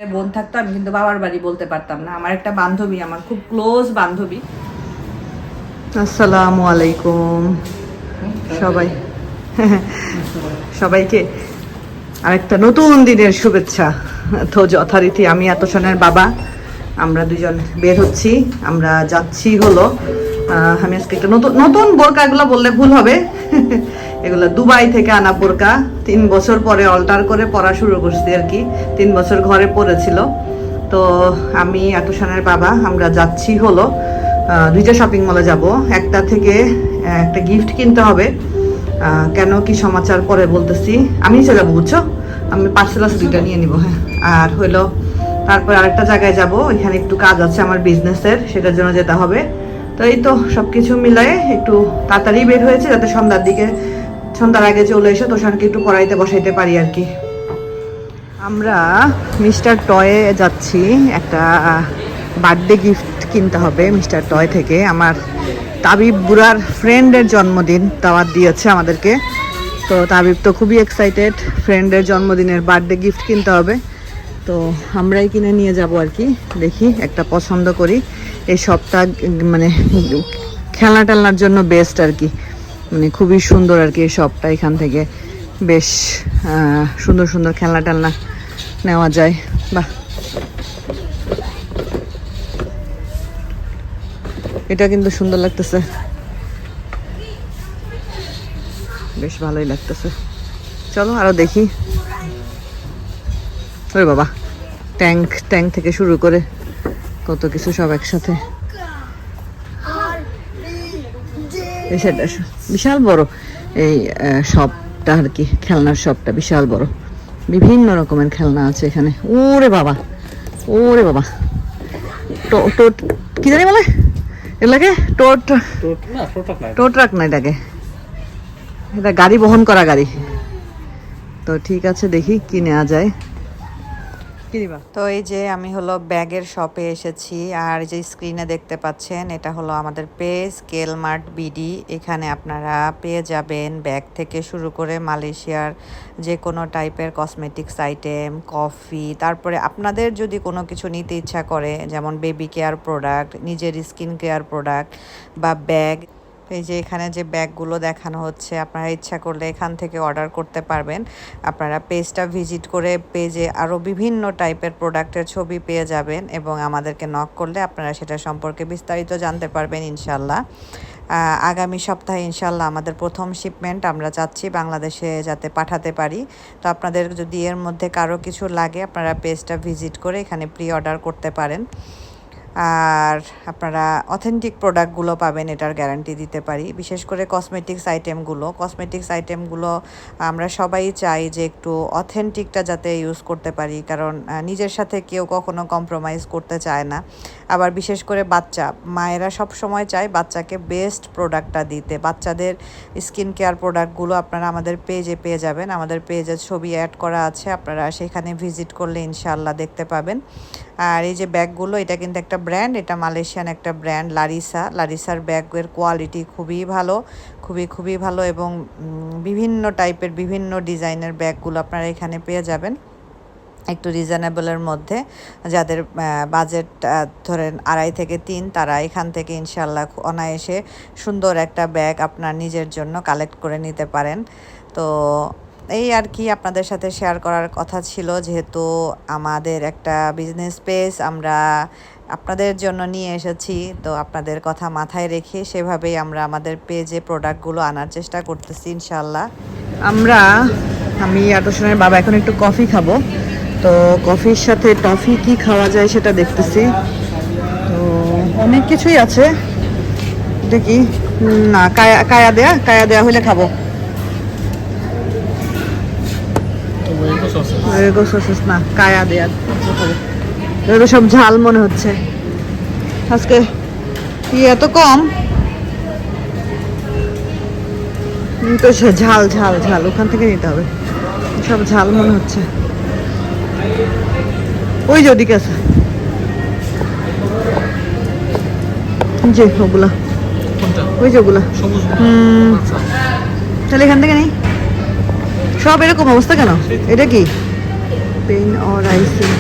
বোন থাকতো আমি কিন্তু বাবার বাড়ি বলতে পারতাম না। আমার একটা বান্ধবী, আমার খুব ক্লোজ বান্ধবী। আসসালামু আলাইকুম সবাই সবাইকে আরেকটা নতুন দিনের শুভেচ্ছা। তো যথারীতি আমি আতশানের বাবা আমরা দুজন বের হচ্ছি, আমরা যাচ্ছি হলো আমি আজকে একটা নতুন নতুন বোরকা, এগুলো বললে ভুল হবে এগুলো দুবাই থেকে আনা বোরকা, 3 বছর পরে অল্টার করে পরা শুরু করছি আর কি। 3 বছর ঘরে পড়েছিল। তো আমি আতশানের বাবা আমরা যাচ্ছি হলো দুইটা শপিং মলে যাব। একটা থেকে একটা গিফট কিনতে হবে। কেন কি সমাচার পরে বলতেছি, আমি নিচে যাবো বুঝছো, আমি পার্সেল আছে দুইটা নিয়ে নিব। হ্যাঁ, আর হইলো তারপর আরেকটা জায়গায় যাব, ওইখানে একটু কাজ আছে আমার বিজনেসের, সেটার জন্য যেতে হবে। তো এই তো সবকিছু মিলায়ে একটু তাড়াতাড়ি বের হয়েছে যাতে সন্ধ্যার আগে চলে এসে তোষানকে একটু পড়াইতে বসাইতে পারি আর কি। আমরা মিস্টার টয়ে যাচ্ছি, একটা বার্থডে গিফট কিনতে হবে মিস্টার টয় থেকে। আমার তাবিব বুড়ার ফ্রেন্ডের জন্মদিন দাওয়াত দিয়েছে আমাদেরকে। তো তাবিব তো খুবই এক্সাইটেড, ফ্রেন্ডের জন্মদিনের বার্থডে গিফট কিনতে হবে। তো আমরাই কিনে নিয়ে যাব আর কি। দেখি একটা পছন্দ করি। এই শপটা মানে খেলনা টেলনার জন্য বেস্ট আর কি, মানে খুবই সুন্দর আর কি এই শপটা। এখান থেকে বেশ সুন্দর সুন্দর খেলনা টেলনা নেওয়া যায়। বাহ, এটা কিন্তু সুন্দর লাগতেছে, বেশ ভালোই লাগতেছে। চলো আরো দেখি। ওরে বাবা, ট্যাঙ্ক থেকে শুরু করে কত কিছু সব একসাথে। সেটা বিশাল বড় এই শপটা আর কি, খেলনার শপটা বিশাল বড়, বিভিন্ন রকমের খেলনা আছে এখানে। ওরে বাবা, ওরে বাবা, টোট কি জানি বলে এটাকে, টোট ট্রাক না, এটাকে এটা গাড়ি বহন করা গাড়ি। তো ঠিক আছে, দেখি কি নেওয়া যায়। তো এই যে আমি হলো ব্যাগের শপে এসেছি, আর যে স্ক্রিনে দেখতে পাচ্ছেন এটা হলো আমাদের পেজ কেলমার্ট বিডি। এখানে আপনারা পেয়ে যাবেন ব্যাগ থেকে শুরু করে মালয়েশিয়ার যে কোনো টাইপের কসমেটিক্স আইটেম, কফি, তারপরে আপনাদের যদি কোনো কিছু নিতে ইচ্ছা করে যেমন বেবি কেয়ার প্রোডাক্ট, নিজের স্কিন কেয়ার প্রোডাক্ট বা ব্যাগ। এই যে এখানে যে ব্যাগগুলো দেখানো হচ্ছে, আপনারা ইচ্ছা করলে এখান থেকে অর্ডার করতে পারবেন। আপনারা পেজটা ভিজিট করে পেজে আরও বিভিন্ন টাইপের প্রোডাক্টের ছবি পেয়ে যাবেন এবং আমাদেরকে নক করলে আপনারা সেটা সম্পর্কে বিস্তারিত জানতে পারবেন ইনশাল্লাহ। আগামী সপ্তাহে ইনশাল্লাহ আমাদের প্রথম শিপমেন্ট আমরা চাচ্ছি বাংলাদেশে যাতে পাঠাতে পারি। তো আপনাদের যদি এর মধ্যে কারো কিছু লাগে আপনারা পেজটা ভিজিট করে এখানে প্রি অর্ডার করতে পারেন। আর আপনারা অথেন্টিক প্রোডাক্টগুলো পাবেন, এটার গ্যারান্টি দিতে পারি। বিশেষ করে কসমেটিক্স আইটেমগুলো আমরা সবাই চাই যে একটু অথেন্টিকটা যাতে ইউজ করতে পারি, কারণ নিজের সাথে কেউ কখনো কম্প্রোমাইজ করতে চায় না। আবার বিশেষ করে মায়েরা সব সময় চায় বাচ্চাকে বেস্ট প্রোডাক্টটা দিতে। বাচ্চাদের স্কিন কেয়ার প্রোডাক্টগুলো আপনারা আমাদের পেজে পেয়ে যাবেন, আমাদের পেজে ছবি অ্যাড করা আছে, আপনারা সেখানে ভিজিট করলে ইনশাআল্লাহ দেখতে পাবেন। আর এই যে ব্যাগগুলো, এটা কিন্তু একটা ব্র্যান্ড, এটা মালয়েশিয়ান একটা ব্র্যান্ড লারিসার ব্যাগের কোয়ালিটি খুবই ভালো, খুবই ভালো এবং বিভিন্ন টাইপের বিভিন্ন ডিজাইনের ব্যাগগুলো আপনারা এখানে পেয়ে যাবেন একটু রিজনেবলের মধ্যে। যাদের বাজেট ধরেন 2.5 থেকে 3, তারা এখান থেকে ইনশাল্লাহ অনায়াসে সুন্দর একটা ব্যাগ আপনার নিজের জন্য কালেক্ট করে নিতে পারেন। তো এই আর কি আপনাদের সাথে শেয়ার করার কথা ছিল, যেহেতু আমাদের একটা বিজনেস পেজ আমরা আপনাদের জন্য নিয়ে এসেছি। তো আপনাদের কথা মাথায় রেখে সেভাবেই আমরা আমাদের পেজে প্রোডাক্টগুলো আনার চেষ্টা করতেছি ইনশাল্লাহ। আমি আতশানের বাবা এখন একটু কফি খাবো, তো কফির সাথে টফি কি খাওয়া যায় সেটা দেখতেছি। তো অনেক কিছুই আছে, দেখি না কায়া দেয়া হলে খাবো। না কায়া দেয়া খাবো, সব ঝাল মনে হচ্ছে আজকে। এত কম তো, ঝাল ঝাল ঝাল ওখান থেকে নিতে হবে, সব ঝাল মনে হচ্ছে। ওই যে ওদিকে আছে যে ওগুলা, ওই যে ওগুলা। তাহলে এখান থেকে নেই, সব এরকম অবস্থা কেন? এটা কি পেন অর আইসিং?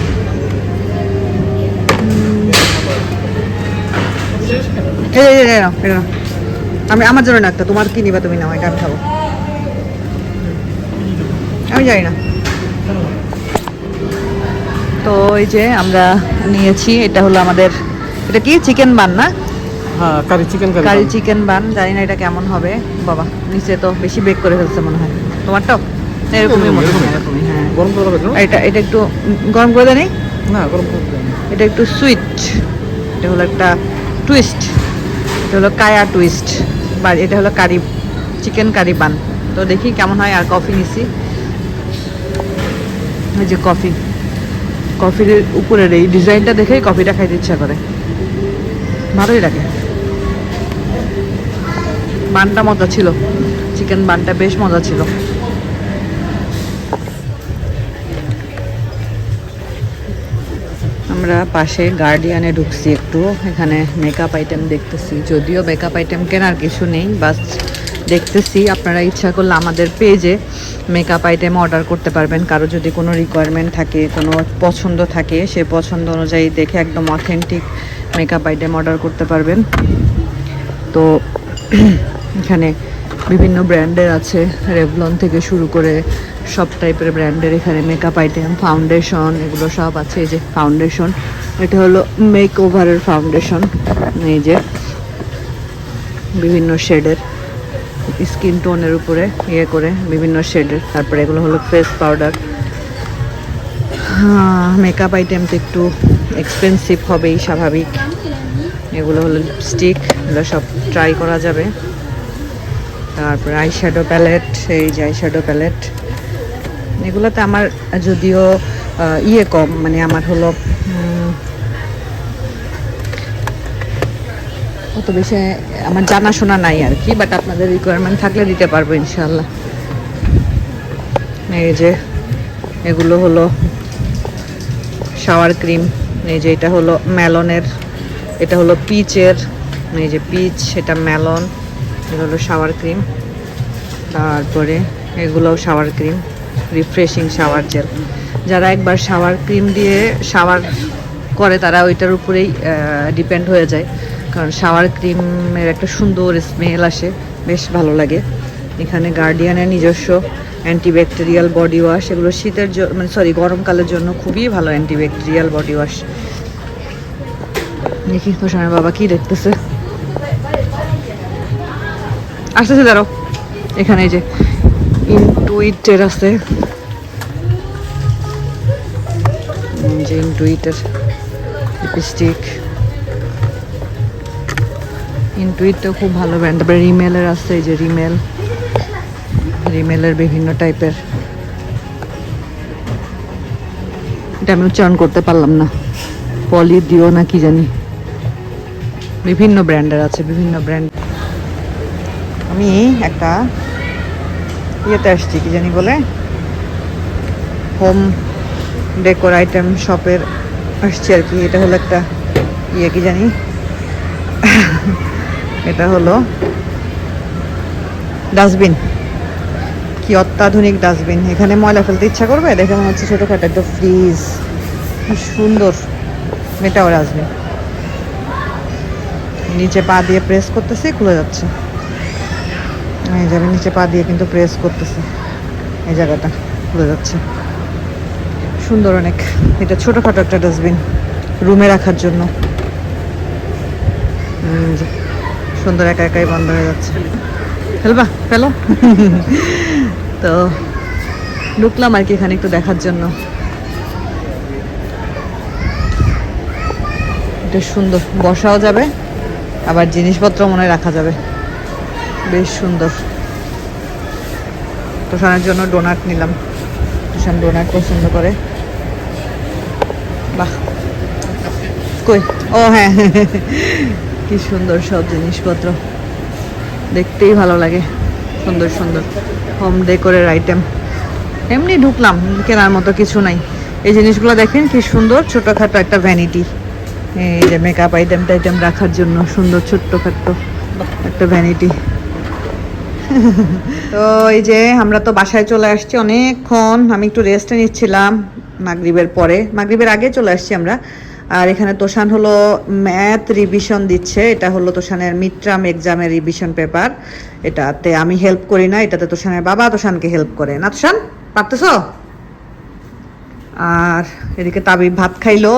নাও, এটা নাও। আমি আমার জন্য না একটা, তোমার কি নিবা তুমি নাও, এটা আমি খাবো। আমি জানি না। তো এই যে আমরা নিয়েছি, এটা হলো আমাদের, এটা কি চিকেন বান না? হ্যাঁ, কারি চিকেন বান। জানি না এটা কেমন হবে। বাবা নিচে তো বেশি বেক করে ফেলছে মনে হয়। তোমারটাও এরকমই মনে হয়, এরকমই। হ্যাঁ, গরম করে রাখবেন। এটা একটু গরম করে দেনি। না, গরম করে দেন। এটা একটু সুইট, এটা হলো একটা টুইস্ট, এটা হলো কায়া টুইস্ট, বা এটা হলো কারি, চিকেন কারি বান। তো দেখি কেমন হয়। আর কফি নিছি, ওই যে কফির উপরের এই ডিজাইনটা দেখেই কফিটা খাইতে ইচ্ছা করে, ভালোই লাগে। বানটা মজা ছিল, চিকেন বানটা বেশ মজা ছিল। আমরা পাশে গার্ডিয়ানে ঢুকছি একটু, এখানে মেকআপ আইটেম দেখতেছি। যদিও মেকআপ আইটেম কেনার কিছু নেই, বাস দেখতেছি। আপনারা ইচ্ছা করলে আমাদের পেজে মেকআপ আইটেম অর্ডার করতে পারবেন। কারো যদি কোনো রিকোয়ারমেন্ট থাকে, কোনো পছন্দ থাকে, সে পছন্দ অনুযায়ী দেখে একদম অথেন্টিক মেকআপ আইটেম অর্ডার করতে পারবেন। তো এখানে বিভিন্ন ব্র্যান্ডের আছে, রেভলন থেকে শুরু করে সব টাইপের ব্র্যান্ডের এখানে মেকআপ আইটেম, ফাউন্ডেশন, এগুলো সব আছে। এই যে ফাউন্ডেশন, এটা হলো মেক ওভারের ফাউন্ডেশন। এই যে বিভিন্ন শেডের, স্কিন টোনের উপরে ইয়ে করে বিভিন্ন শেডের। তারপরে এগুলো হলো ফেস পাউডার। মেকআপ আইটেম তো একটু এক্সপেন্সিভ হবেই, স্বাভাবিক। এগুলো হলো লিপস্টিক, এগুলো সব ট্রাই করা যাবে। তারপরে আইশ্যাডো প্যালেট, এই যে আইশ্যাডো প্যালেট, এগুলোতে আমার যদিও ইয়ে কম, মানে আমার হলো অত বেশি আমার জানাশোনা নাই আর কি, বাট আপনাদের রিকোয়ারমেন্ট থাকলে দিতে পারবো ইনশাল্লাহ। এই যে এগুলো হলো শাওয়ার ক্রিম। এই যে এটা হলো মেলনের, এটা হলো পিচের, এই যে পিচ, এটা মেলন। এগুলো হলো শাওয়ার ক্রিম। তারপরে এগুলোও shower cream, refreshing shower gel. যারা একবার শাওয়ার ক্রিম দিয়ে শাওয়ার করে তারা ওইটার উপরেই ডিপেন্ড হয়ে যায়, কারণ শাওয়ার ক্রিমের একটা সুন্দর স্মেল আসে, বেশ ভালো লাগে। এখানে গার্ডিয়ানের নিজস্ব অ্যান্টিব্যাকটেরিয়াল বডি ওয়াশ, এগুলো শীতের মানে সরি গরমকালের জন্য খুবই ভালো অ্যান্টিব্যাকটেরিয়াল বডি ওয়াশ। দেখি তোষানের বাবা কি দেখতেছে, আসতেছে দাঁড়ো। এখানে যে ইনটুইটের আছে, যে ইনটুইটের লিপস্টিক, ইনটুইটটা খুব ভালো ব্র্যান্ড। তারপরে রিমেলের আছে, এই যে রিমেলের বিভিন্ন টাইপের, এটা আমি উচ্চারণ করতে পারলাম না, পলি দিও না কি জানি, বিভিন্ন ব্র্যান্ডের আছে, বিভিন্ন ব্র্যান্ড। আমি একটা ইয়েতে আসছি, কি জানি বলে, হোম ডেকোর আইটেম শপের আসছি আর কি। এটা হলো একটা ইয়ে, কি জানি এটা হলো ডাস্টবিন, কি অত্যাধুনিক ডাস্টবিন। এখানে ময়লা ফেলতে ইচ্ছা করবে, দেখে মনে হচ্ছে ছোটোখাটো একটা ফ্রিজ, কি সুন্দর। এটাও ডাস্টবিন, নিচে পা দিয়ে প্রেস করতেছি, খুলে যাচ্ছে। এই যে আমি নিচে পা দিয়ে কিন্তু প্রেস করতেছি, এই জায়গাটা খুলে যাচ্ছে, সুন্দর অনেক। এটা ছোটোখাটো একটা ডাস্টবিন, রুমে রাখার জন্য। সুন্দর, একা একাই বন্ধ হয়ে যাচ্ছে। ফেলবা ফেলো তো ঢুকলাম আর কি এখানে একটু দেখার জন্য। এটা সুন্দর, বসাও যাবে, আবার জিনিসপত্র মনে হয় রাখা যাবে, বেশ সুন্দর। তোষানের জন্য ডোনাট নিলাম, তোষান ডোনাট পছন্দ করে। বাহ, কই, ও হ্যাঁ কি সুন্দর সব জিনিসপত্র, দেখতেই ভালো লাগে, সুন্দর সুন্দর হোম ডেকোরের আইটেম। এমনি ঢুকলাম, কেনার মতো কিছু নাই। এই জিনিসগুলো দেখেন কি সুন্দর, ছোটোখাটো একটা ভ্যানিটি, এই যে মেকআপ আইটেম টাইটেম রাখার জন্য সুন্দর ছোট্টখাট্টো একটা ভ্যানিটি। তো এই যে আমরা তো বাসায় চলে আসছি অনেকক্ষণ, আমি একটু রেস্টে নিচ্ছিলাম মাগরিবের পরে, মাগরিবের আগে চলে আসছি আমরা। আর এখানে তোষান হলো ম্যাথ রিভিশন দিচ্ছে, এটা হলো তোষানের মিড টার্ম এক্সামের রিভিশন পেপার। এটাতে আমি হেল্প করি না, এটাতে তোষানের বাবা তোষানকে হেল্প করে। না তোষান, পারতেছ? আর এদিকে তাবিব ভাত খাইলো।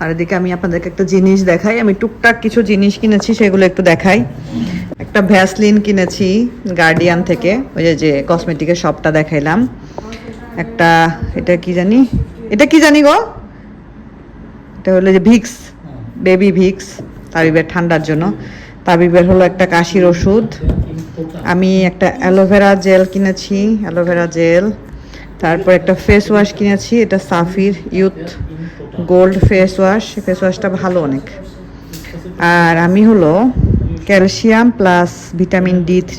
আর এদিকে আমি আপনাদেরকে একটা জিনিস দেখাই, আমি টুকটাক কিছু জিনিস কিনেছি, সেগুলো একটু দেখাই। একটা ভ্যাসলিন কিনেছি গার্ডিয়ান থেকে, ওই যে কসমেটিকের শপটা দেখাইলাম। একটা এটা কি জানি গো, এটা হলো যে ভিক্স, বেবি ভিক্স, তাবিবের ঠান্ডার জন্য। তাবিবের হলো একটা কাশির ওষুধ। আমি একটা অ্যালোভেরা জেল কিনেছি, অ্যালোভেরা জেল। তারপর একটা ফেস ওয়াশ কিনেছি, এটা সাফির youth gold face wash, face ওয়াশটা ভালো অনেক। আর আমি হলো calcium plus vitamin D3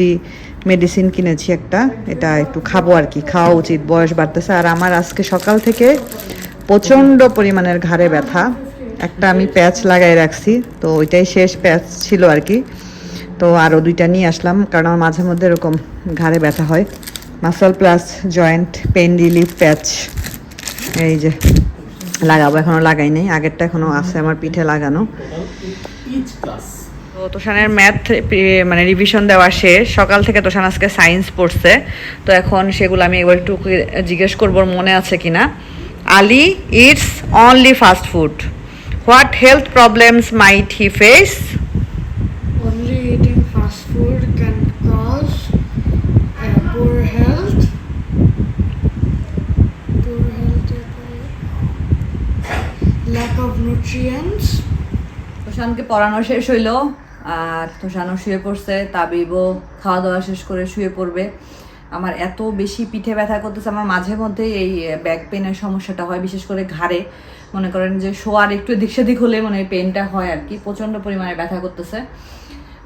medicine কিনেছি একটা, এটা একটু খাবো আর কি, খাওয়া উচিত, বয়স বাড়তেছে। আর আমার আজকে সকাল থেকে প্রচণ্ড পরিমাণের ঘাড়ে ব্যথা, একটা আমি প্যাচ লাগাই রাখছি, তো ওইটাই শেষ প্যাচ ছিল আর কি। তো আরও 2টা নিয়ে আসলাম, কারণ আমার মাঝে মধ্যে এরকম ঘাড়ে ব্যথা হয়। Muscle plus joint pain relief patch, এই যে লাগাবো, এখনও লাগাই নাই, আগেরটা এখনও আছে আমার পিঠে লাগানো। তো তোষানের ম্যাথ মানে রিভিশন দেওয়া শেষ, সকাল থেকে তোষান আজকে সায়েন্স পড়ছে, তো এখন সেগুলো আমি একবার একটু জিজ্ঞেস করবো মনে আছে কিনা। Ali it's only fast food, what health problems might he face? Only eating fast food can cause poor health. Lack of nutrients. তোষানকে পড়ানো শেষ হইলো, আর তোষানও শুয়ে পড়ছে, তাবিবও খাওয়া দাওয়া শেষ করে শুয়ে পড়বে। আমার এত বেশি পিঠে ব্যথা করতেছে, আমার মাঝে মধ্যে এই ব্যাক পেনের সমস্যাটা হয়, বিশেষ করে ঘাড়ে। মনে করেন যে শোয়ার একটু এদিক সেদিক হলে মানে পেনটা হয় আর কি, প্রচণ্ড পরিমাণে ব্যথা করতেছে।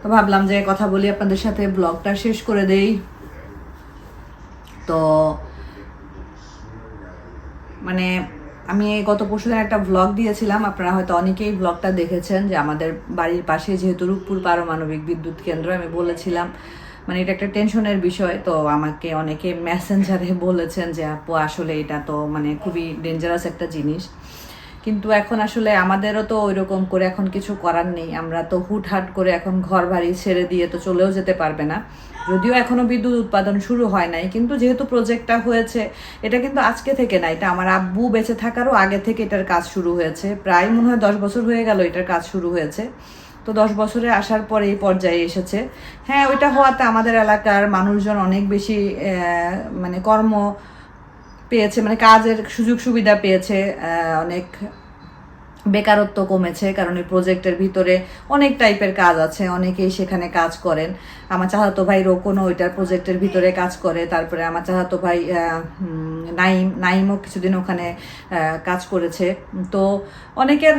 তো ভাবলাম যে কথা বলি আপনাদের সাথে, ব্লগটা শেষ করে দেই। তো মানে আমি গত পরশুদিন একটা ব্লগ দিয়েছিলাম, আপনারা হয়তো অনেকেই ব্লগটা দেখেছেন, যে আমাদের বাড়ির পাশে যেহেতু রূপপুর পারমাণবিক বিদ্যুৎ কেন্দ্র, আমি বলেছিলাম মানে এটা একটা টেনশনের বিষয়। তো আমাকে অনেকে মেসেঞ্জারে বলেছেন যে আপু আসলে এটা তো মানে খুবই ডেঞ্জারাস একটা জিনিস, কিন্তু এখন আসলে আমাদেরও তো ওইরকম করে এখন কিছু করার নেই। আমরা তো হুটহাট করে এখন ঘর বাড়ি ছেড়ে দিয়ে তো চলেও যেতে পারবে না, যদিও এখনো বিদ্যুৎ উৎপাদন শুরু হয় নাই, কিন্তু যেহেতু প্রজেক্টটা হয়েছে, এটা কিন্তু আজকে থেকে না, এটা আমার আব্বু বেঁচে থাকারও আগে থেকে এটার কাজ শুরু হয়েছে। প্রায় মনে হয় 10 বছর হয়ে গেল এটার কাজ শুরু হয়েছে। তো 10 বছরে আসার পরে এই পর্যায়ে এসেছে। হ্যাঁ, ওইটা হওয়াতে আমাদের এলাকার মানুষজন অনেক বেশি মানে কর্ম পেয়েছে, মানে কাজের সুযোগ সুবিধা পেয়েছে, অনেক বেকারত্ব কমেছে, কারণ এই প্রজেক্টের ভিতরে অনেক টাইপের কাজ আছে, অনেকেই সেখানে কাজ করেন। আমার চাচাতো ভাই রোকনও ওইটার প্রজেক্টের ভিতরে কাজ করে, তারপরে আমার চাচাতো ভাই নাইমও কিছুদিন ওখানে কাজ করেছে। তো অনেকের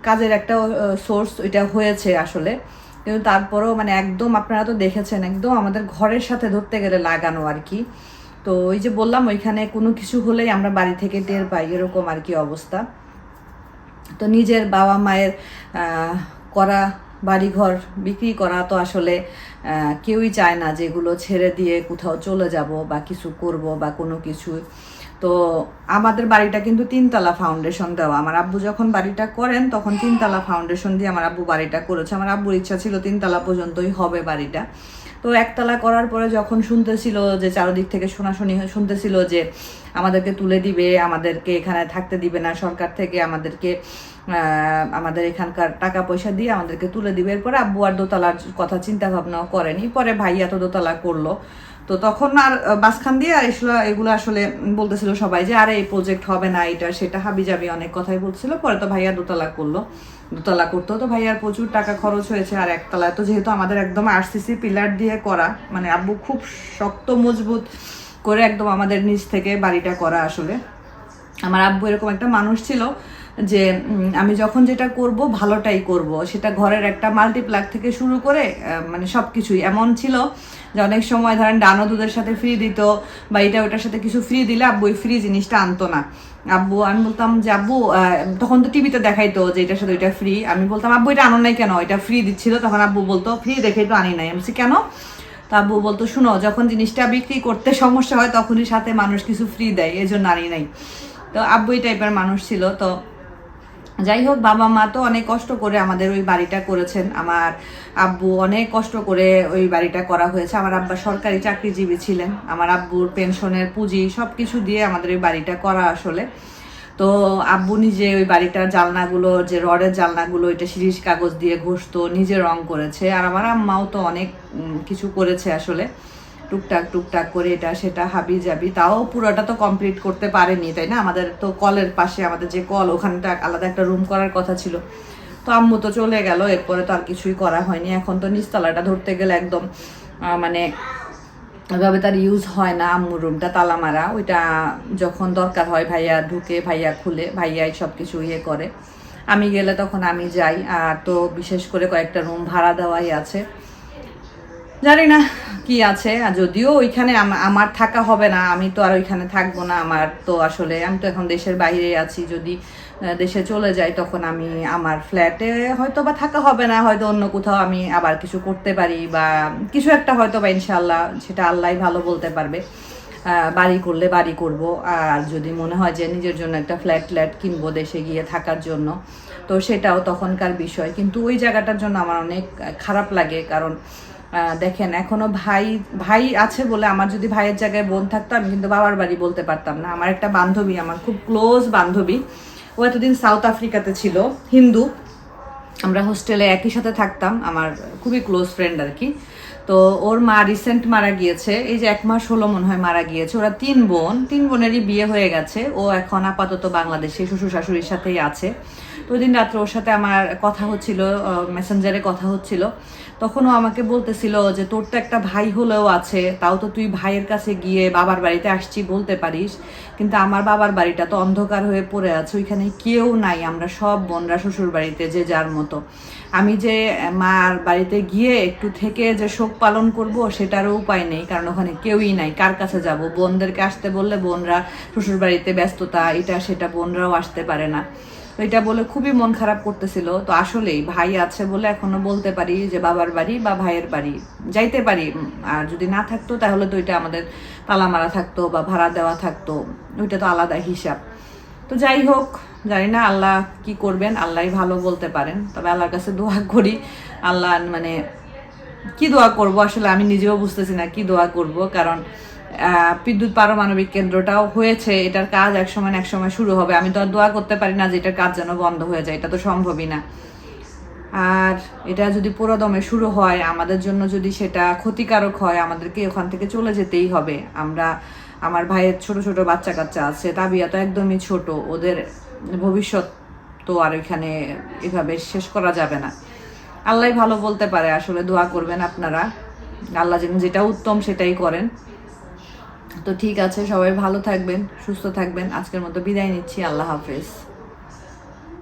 কাজের একটা সোর্স ওইটা হয়েছে আসলে, কিন্তু তারপরেও মানে একদম আপনারা তো দেখেছেন, একদম আমাদের ঘরের সাথে ধরতে গেলে লাগানো আর কি। তো ওই যে বললাম, ওইখানে কোনো কিছু হলেই আমরা বাড়ি থেকে টের পাই, এরকম আর কি অবস্থা। তো নিজের বাবা মায়ের করা বাড়িঘর বিক্রি করা তো আসলে কেউই চায় না, যেগুলো ছেড়ে দিয়ে কোথাও চলে যাব বা কিছু করব বা কোনো কিছু। তো আমাদের বাড়িটা কিন্তু 3তলা ফাউন্ডেশন দেওয়া। আমার আব্বু যখন বাড়িটা করেন তখন 3তলা ফাউন্ডেশন দিয়ে আমার আব্বু বাড়িটা করেছে। আমার আব্বুর ইচ্ছা ছিল 3তলা পর্যন্তই হবে বাড়িটা। তো 1তলা করার পরে যখন শুনতেছিল যে চারদিক থেকে শোনাশুনি শুনতেছিল যে আমাদেরকে তুলে দিবে, আমাদেরকে এখানে থাকতে দিবে না সরকার থেকে, আমাদের এখানকার টাকা পয়সা দিয়ে আমাদেরকে তুলে দিবে। এরপরে আব্বু আর দোতলার কথা চিন্তা ভাবনাও করেনি, পরে ভাইয়া তো দোতলা করলো। তো তখন আর বাসখান দিয়ে এগুলো আসলে বলতেছিল সবাই যে আরে এই প্রজেক্ট হবে না, এটা সেটা হাবিজাবি অনেক কথাই বলছিল। পরে তো ভাইয়া দোতলা করলো, দোতলা করতো তো ভাইয়ার প্রচুর টাকা খরচ হয়েছে। আর 1তলায় তো যেহেতু আমাদের একদম RCC পিলার দিয়ে করা, মানে আব্বু খুব শক্ত মজবুত করে একদম আমাদের নিচ থেকে বাড়িটা করা। আসলে আমার আব্বু এরকম একটা মানুষ ছিল যে আমি যখন যেটা করব ভালোটাই করব, সেটা ঘরের একটা মাল্টিপ্লাগ থেকে শুরু করে মানে সব কিছুই এমন ছিল যে অনেক সময় ধরেন ডানো দুধের সাথে ফ্রি দিত বা এটা ওটার সাথে কিছু ফ্রি দিলে আব্বু ওই ফ্রি জিনিসটা আনতো না। আমি বলতাম যে আব্বু, তখন তো টিভিতে দেখাইতো যে এটার সাথে ওইটা ফ্রি, আমি বলতাম আব্বু এটা আনো নাই কেন, এটা ফ্রি দিচ্ছিল। তখন আব্বু বলতো ফ্রি দেখেই তো আনি নাই। আমি বলছি কেন? তা আব্বু বলতো শুনো, যখন জিনিসটা বিক্রি করতে সমস্যা হয় তখনই সাথে মানুষ কিছু ফ্রি দেয়, এই জন্য আনি নাই। তো আব্বু এই টাইপের মানুষ ছিল। তো যাই হোক, বাবা মা তো অনেক কষ্ট করে আমাদের ওই বাড়িটা করেছেন, আমার আব্বু অনেক কষ্ট করে ওই বাড়িটা করা হয়েছে। আমার আব্বা সরকারি চাকরিজীবী ছিলেন, আমার আব্বুর পেনশনের পুঁজি সব কিছু দিয়ে আমাদের ওই বাড়িটা করা আসলে। তো আব্বু নিজে ওই বাড়িটার জালনাগুলো, যে রডের জালনাগুলো, এটা শিরিষ কাগজ দিয়ে ঘষতো, নিজে রং করেছে। আর আমার আম্মাও তো অনেক কিছু করেছে আসলে, টুকটাক টুকটাক করে এটা সেটা হাবি যাবি, তাও পুরোটা তো কমপ্লিট করতে পারেনি, তাই না? আমাদের তো কলের পাশে, আমাদের যে কল, ওখানটা আলাদা একটা রুম করার কথা ছিল। তো আম্মু তো চলে গেল, এরপরে তো আর কিছুই করা হয়নি। এখন তো নিচতলাটা ধরতে গেলে একদম মানে ওইভাবে তার ইউজ হয় না। আম্মুর রুমটা তালা মারা, ওইটা যখন দরকার হয় ভাইয়া ঢুকে, ভাইয়া খুলে, ভাইয়াই সব কিছু ইয়ে করে। আমি গেলে তখন আমি যাই। আর তো বিশেষ করে কয়েকটা রুম ভাড়া দেওয়াই আছে, জানি না কি আছে। আর যদিও ওইখানে আমার থাকা হবে না, আমি তো আর ওইখানে থাকবো না। আমার তো আসলে, আমি তো এখন দেশের বাইরে আছি, যদি দেশে চলে যাই তখন আমি আমার ফ্ল্যাটে হয়তো বা থাকা হবে না, হয়তো অন্য কোথাও আমি আবার কিছু করতে পারি বা কিছু একটা হয়তো বা, ইনশাল্লাহ সেটা আল্লাহই ভালো বলতে পারবে। বাড়ি করলে বাড়ি করব, আর যদি মনে হয় যে নিজের জন্য একটা ফ্ল্যাট কিনবো দেশে গিয়ে থাকার জন্য, তো সেটাও তখনকার বিষয়। কিন্তু ওই জায়গাটার জন্য আমার অনেক খারাপ লাগে, কারণ দেখেন এখনো ভাই আছে বলে, আমার যদি ভাইয়ের জায়গায় বোন থাকতো আমি কিন্তু বাবার বাড়ি বলতে পারতাম না। আমার একটা বান্ধবী, আমার খুব ক্লোজ বান্ধবী, ও এতদিন সাউথ আফ্রিকাতে ছিল, হিন্দু, আমরা হোস্টেলে একই সাথে থাকতাম, আমার খুবই ক্লোজ ফ্রেন্ড আর কি। তো ওর মা রিসেন্ট মারা গিয়েছে, এই যে 1 মাস হলো মনে হয় মারা গিয়েছে। ওরা 3 বোনেরই বিয়ে হয়ে গেছে। ও এখন আপাতত বাংলাদেশে শ্বশুর শাশুড়ির সাথেই আছে। তো ওই দিন রাত্রে ওর সাথে আমার কথা হচ্ছিল, মেসেঞ্জারে কথা হচ্ছিল, তখন ও আমাকে বলতেছিল যে তোর তো একটা ভাই হলেও আছে, তাও তো তুই ভাইয়ের কাছে গিয়ে বাবার বাড়িতে আসছি বলতে পারিস, কিন্তু আমার বাবার বাড়িটা তো অন্ধকার হয়ে পড়ে আছে, ওইখানে কেউ নাই, আমরা সব বোনরা শ্বশুর বাড়িতে যে যার মতো। আমি যে মার বাড়িতে গিয়ে একটু থেকে যে শোক পালন করব সেটারও উপায় নেই, কারণ ওখানে কেউই নাই, কার কাছে যাব? বোনদেরকে আসতে বললে বোনরা শ্বশুর বাড়িতে ব্যস্ততা, এটা সেটা, বোনরাও আসতে পারে না। তো এটা বলে খুবই মন খারাপ করতেছিল। তো আসলেই ভাই আছে বলে এখনো বলতে পারি যে বাবার বাড়ি বা ভাইয়ের বাড়ি যাইতে পারি। আর যদি না থাকতো তাহলে তো এটা আমাদের তালা মারা থাকতো বা ভাড়া দেওয়া থাকতো, ওইটা তো আলাদা হিসাব। তো যাই হোক, জানি না আল্লাহ কি করবেন, আল্লাহই ভালো বলতে পারেন। তবে আল্লাহর কাছে দোয়া করি, আল্লাহ মানে কি দোয়া করব আসলে আমি নিজেও বুঝতেছি না কি দোয়া করব, কারণ বিদ্যুৎ পারমাণবিক কেন্দ্রটাও হয়েছে, এটার কাজ এক সময় শুরু হবে। আমি তো আর দোয়া করতে পারি না যে এটার কাজ যেন বন্ধ হয়ে যায়, এটা তো সম্ভবই না। আর এটা যদি পুরোদমে শুরু হয়, আমাদের জন্য যদি সেটা ক্ষতিকারক হয়, আমাদেরকে ওখান থেকে চলে যেতেই হবে। আমার ভাইয়ের ছোট ছোট বাচ্চা কাচ্চা আছে, তাবিয়া তো একদমই ছোট, ওদের ভবিষ্যৎ তো আর এখানে এভাবে শেষ করা যাবে না। আল্লাহ ভালো বলতে পারে, আসলে দোয়া করবেন আপনারা, আল্লাহ যেটা উত্তম সেটাই করেন। তো ঠিক আছে, সবাই ভালো থাকবেন, সুস্থ থাকবেন। আজকের মতো বিদায় নিচ্ছি, আল্লাহ হাফেজ।